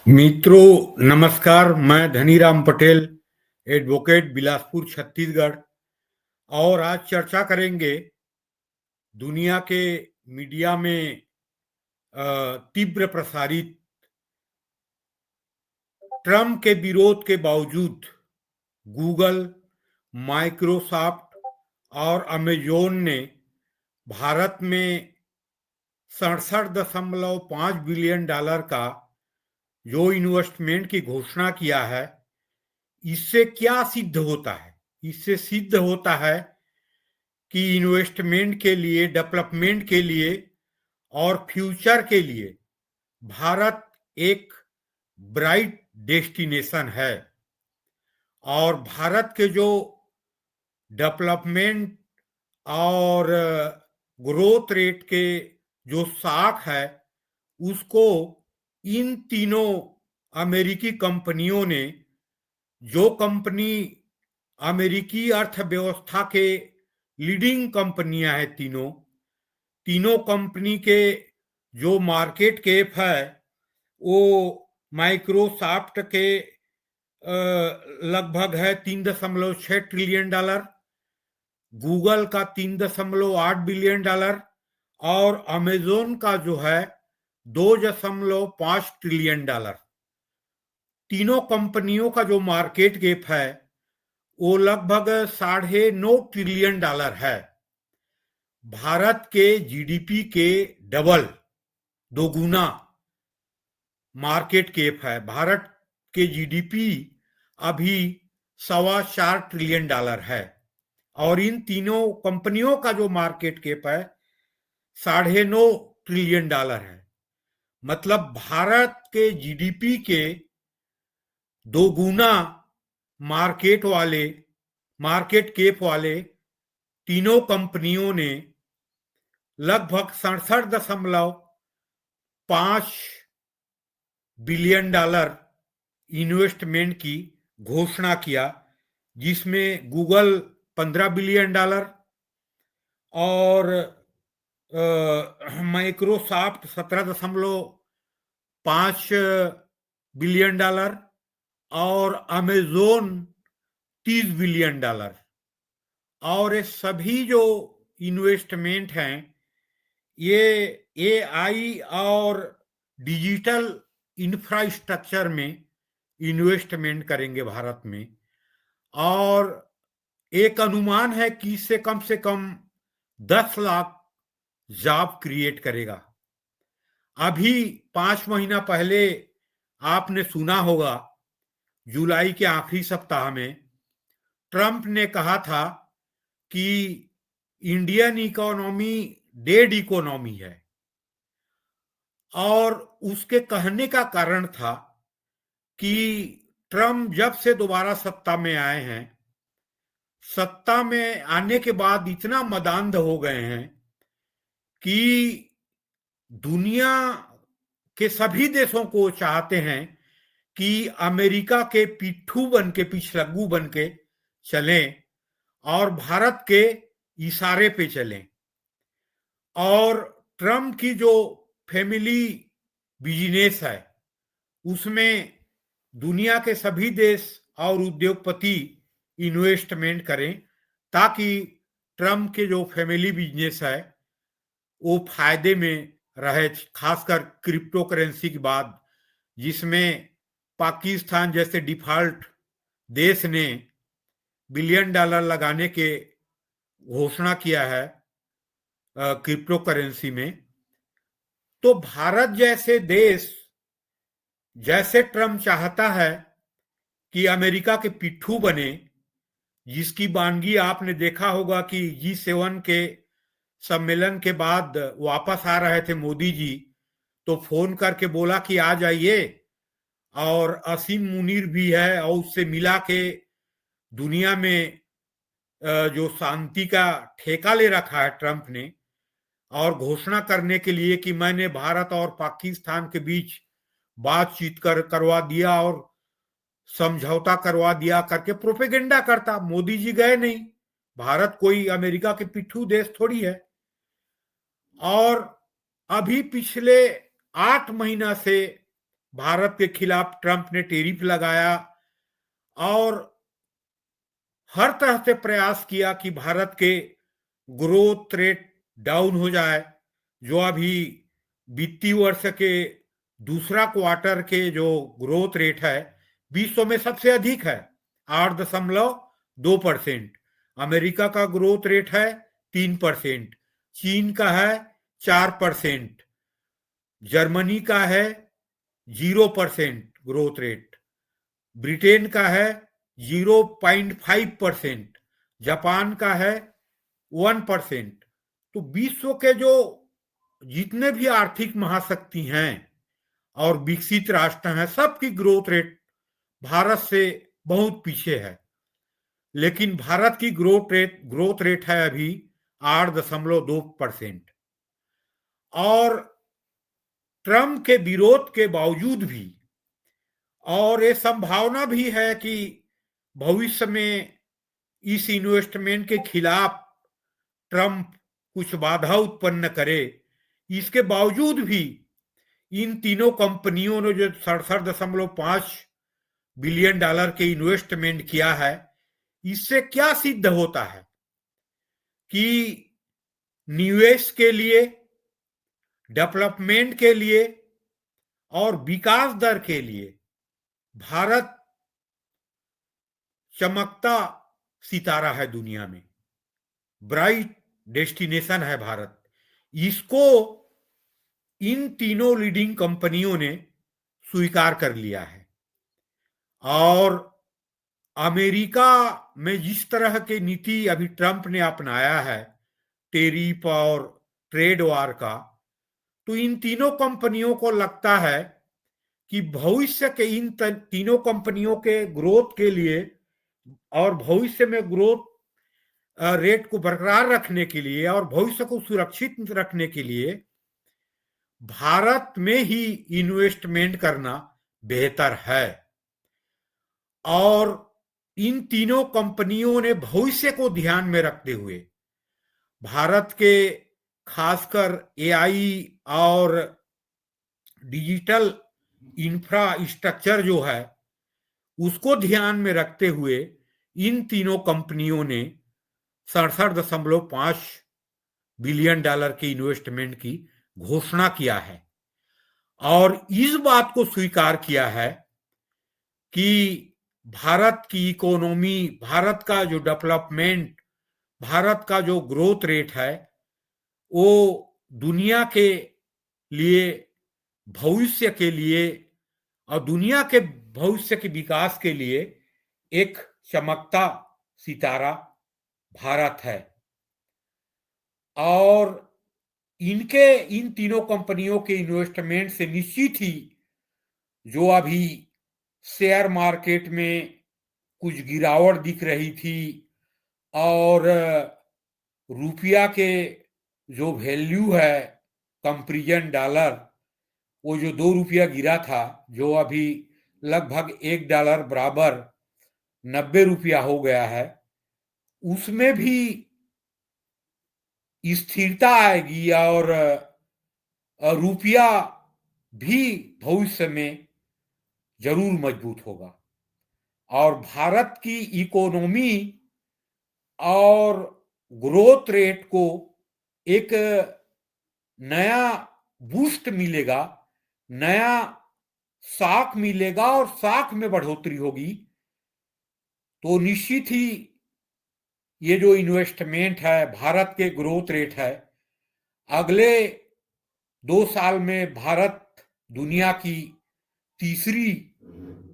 मित्रों नमस्कार। मैं धनीराम पटेल, एडवोकेट, बिलासपुर, छत्तीसगढ़। और आज चर्चा करेंगे दुनिया के मीडिया में तीव्र प्रसारित ट्रम्प के विरोध के बावजूद गूगल, माइक्रोसॉफ्ट और अमेजोन ने भारत में 67.5 बिलियन डॉलर का जो इन्वेस्टमेंट की घोषणा किया है। इससे क्या सिद्ध होता है? इससे सिद्ध होता है कि इन्वेस्टमेंट के लिए, डेवलपमेंट के लिए और फ्यूचर के लिए भारत एक ब्राइट डेस्टिनेशन है। और भारत के जो डेवलपमेंट और ग्रोथ रेट के जो साख है, उसको इन तीनों अमेरिकी कंपनियों ने, जो कंपनी अमेरिकी अर्थव्यवस्था के लीडिंग कंपनियां हैं, तीनों कंपनी के जो मार्केट कैप है वो माइक्रोसॉफ्ट के लगभग है 3.6 ट्रिलियन डॉलर, गूगल का 3.8 बिलियन डॉलर और अमेजोन का जो है 2.5 ट्रिलियन डॉलर। तीनों कंपनियों का जो मार्केट कैप है वो लगभग 9.5 ट्रिलियन डॉलर है। भारत के जीडीपी के डबल, दोगुना मार्केट कैप है। भारत के जीडीपी अभी 4.25 ट्रिलियन डॉलर है और इन तीनों कंपनियों का जो मार्केट कैप है 9.5 ट्रिलियन डॉलर है। मतलब भारत के जीडीपी के दोगुना मार्केट कैप वाले तीनों कंपनियों ने लगभग 67.5 बिलियन डॉलर इन्वेस्टमेंट की घोषणा किया, जिसमें गूगल 15 बिलियन डॉलर और माइक्रोसॉफ्ट 17.5 बिलियन डॉलर और अमेजोन 30 बिलियन डॉलर। और ये सभी जो इन्वेस्टमेंट हैं ये एआई और डिजिटल इंफ्रास्ट्रक्चर में इन्वेस्टमेंट करेंगे भारत में। और एक अनुमान है कि इससे कम से कम 10 लाख जॉब क्रिएट करेगा। अभी 5 महीना पहले आपने सुना होगा, जुलाई के आखिरी सप्ताह में ट्रंप ने कहा था कि इंडियन इकोनॉमी डेड इकोनॉमी है। और उसके कहने का कारण था कि ट्रंप जब से दोबारा सत्ता में आए हैं, सत्ता में आने के बाद इतना मदान्ध हो गए हैं कि दुनिया के सभी देशों को चाहते हैं कि अमेरिका के पिट्ठू बन के, पिछलग्गू बन के चलें और भारत के इशारे पे चलें। और ट्रम्प की जो फैमिली बिजनेस है उसमें दुनिया के सभी देश और उद्योगपति इन्वेस्टमेंट करें, ताकि ट्रम्प के जो फैमिली बिजनेस है वो फायदे में रहे। खासकर क्रिप्टो करेंसी के बाद, जिसमें पाकिस्तान जैसे डिफॉल्ट देश ने बिलियन डॉलर लगाने के घोषणा किया है क्रिप्टो करेंसी में। तो भारत जैसे देश, जैसे ट्रम्प चाहता है कि अमेरिका के पिट्ठू बने, जिसकी वानगी आपने देखा होगा कि G7 के सम्मेलन के बाद वापस आ रहे थे मोदी जी, तो फोन करके बोला कि आ जाइए। और असीम मुनीर भी है और उससे मिला के दुनिया में जो शांति का ठेका ले रखा है ट्रंप ने, और घोषणा करने के लिए कि मैंने भारत और पाकिस्तान के बीच बातचीत करवा दिया और समझौता करवा दिया करके प्रोपेगेंडा करता। मोदी जी गए नहीं, भारत कोई अमेरिका के पिट्ठू देश थोड़ी है। और अभी पिछले 8 महीना से भारत के खिलाफ ट्रंप ने टैरिफ लगाया और हर तरह से प्रयास किया कि भारत के ग्रोथ रेट डाउन हो जाए। जो अभी वित्तीय वर्ष के दूसरा क्वार्टर के जो ग्रोथ रेट है विश्व में सबसे अधिक है, 8.2%। अमेरिका का ग्रोथ रेट है 3%, चीन का है 4%, जर्मनी का है 0% ग्रोथ रेट, ब्रिटेन का है 0.5%, जापान का है 1%। तो विश्व के जो जितने भी आर्थिक महाशक्ति हैं और विकसित राष्ट्र हैं, सबकी ग्रोथ रेट भारत से बहुत पीछे है। लेकिन भारत की ग्रोथ रेट है अभी 8.2%। और ट्रंप के विरोध के बावजूद भी, और ये संभावना भी है कि भविष्य में इस इन्वेस्टमेंट के खिलाफ ट्रंप कुछ बाधा उत्पन्न करे, इसके बावजूद भी इन तीनों कंपनियों ने जो 67.5 बिलियन डॉलर के इन्वेस्टमेंट किया है, इससे क्या सिद्ध होता है कि निवेश के लिए, डेवलपमेंट के लिए और विकास दर के लिए भारत चमकता सितारा है दुनिया में, ब्राइट डेस्टिनेशन है भारत। इसको इन तीनों लीडिंग कंपनियों ने स्वीकार कर लिया है। और अमेरिका में जिस तरह की नीति अभी ट्रंप ने अपनाया है, टैरिफ और ट्रेड वार का, तो इन तीनों कंपनियों को लगता है कि भविष्य के इन तीनों कंपनियों के ग्रोथ के लिए और भविष्य में ग्रोथ रेट को बरकरार रखने के लिए और भविष्य को सुरक्षित रखने के लिए भारत में ही इन्वेस्टमेंट करना बेहतर है। और इन तीनों कंपनियों ने भविष्य को ध्यान में रखते हुए भारत के खासकर एआई और डिजिटल इंफ्रास्ट्रक्चर जो है उसको ध्यान में रखते हुए इन तीनों कंपनियों ने 67.5 बिलियन डॉलर के इन्वेस्टमेंट की घोषणा किया है और इस बात को स्वीकार किया है कि भारत की इकोनॉमी, भारत का जो डेवलपमेंट, भारत का जो ग्रोथ रेट है वो दुनिया के लिए, भविष्य के लिए और दुनिया के भविष्य के विकास के लिए एक चमकता सितारा भारत है। और इन तीनों कंपनियों के इन्वेस्टमेंट से निश्चित ही जो अभी शेयर मार्केट में कुछ गिरावट दिख रही थी और रुपया के जो वैल्यू है कंपैरिजन डॉलर, वो जो 2 रुपया गिरा था, जो अभी लगभग $1 बराबर 90 रुपया हो गया है, उसमें भी स्थिरता आएगी और रुपया भी भविष्य में जरूर मजबूत होगा। और भारत की इकोनॉमी और ग्रोथ रेट को एक नया बूस्ट मिलेगा, नया साख मिलेगा और साख में बढ़ोतरी होगी। तो निश्चित ही ये जो इन्वेस्टमेंट है, भारत के ग्रोथ रेट है, अगले 2 साल में भारत दुनिया की तीसरी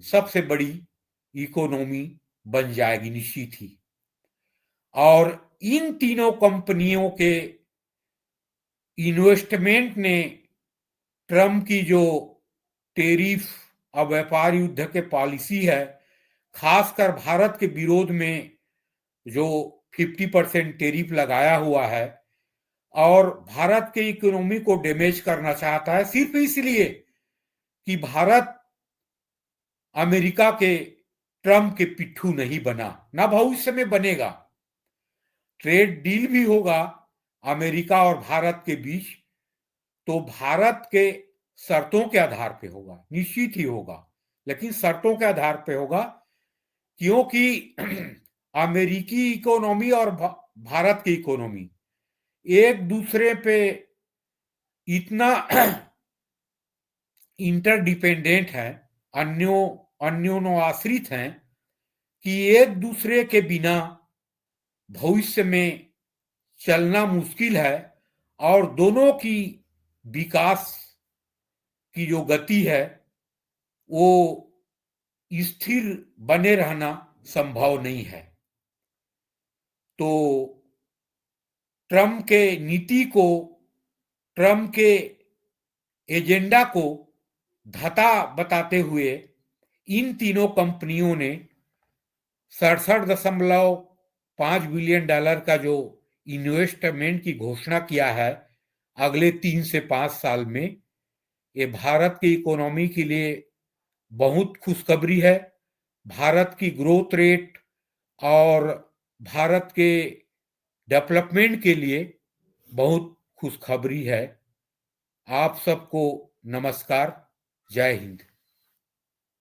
सबसे बड़ी इकोनॉमी बन जाएगी निश्चित ही। और इन तीनों कंपनियों के इन्वेस्टमेंट ने ट्रंप की जो टैरिफ और व्यापार युद्ध के पॉलिसी है, खासकर भारत के विरोध में जो 50% टैरिफ लगाया हुआ है और भारत के इकोनॉमी को डैमेज करना चाहता है, सिर्फ इसलिए कि भारत अमेरिका के ट्रंप के पिट्ठू नहीं बना, ना भविष्य में बनेगा। ट्रेड डील भी होगा अमेरिका और भारत के बीच, तो भारत के शर्तों के आधार पे होगा, निश्चित ही होगा, लेकिन शर्तों के आधार पे होगा, क्योंकि अमेरिकी इकोनॉमी और भारत की इकोनॉमी एक दूसरे पे इतना इंटरडिपेंडेंट है, अन्योन्याश्रित हैं कि एक दूसरे के बिना भविष्य में चलना मुश्किल है, और दोनों की विकास की जो गति है वो स्थिर बने रहना संभव नहीं है। तो ट्रम्प के नीति को, ट्रम्प के एजेंडा को धता बताते हुए इन तीनों कंपनियों ने 67.5 बिलियन डॉलर का जो इन्वेस्टमेंट की घोषणा किया है अगले 3 से 5 साल में, ये भारत की इकोनॉमी के लिए बहुत खुशखबरी है। भारत की ग्रोथ रेट और भारत के डेवलपमेंट के लिए बहुत खुशखबरी है। आप सबको नमस्कार, जय हिंद।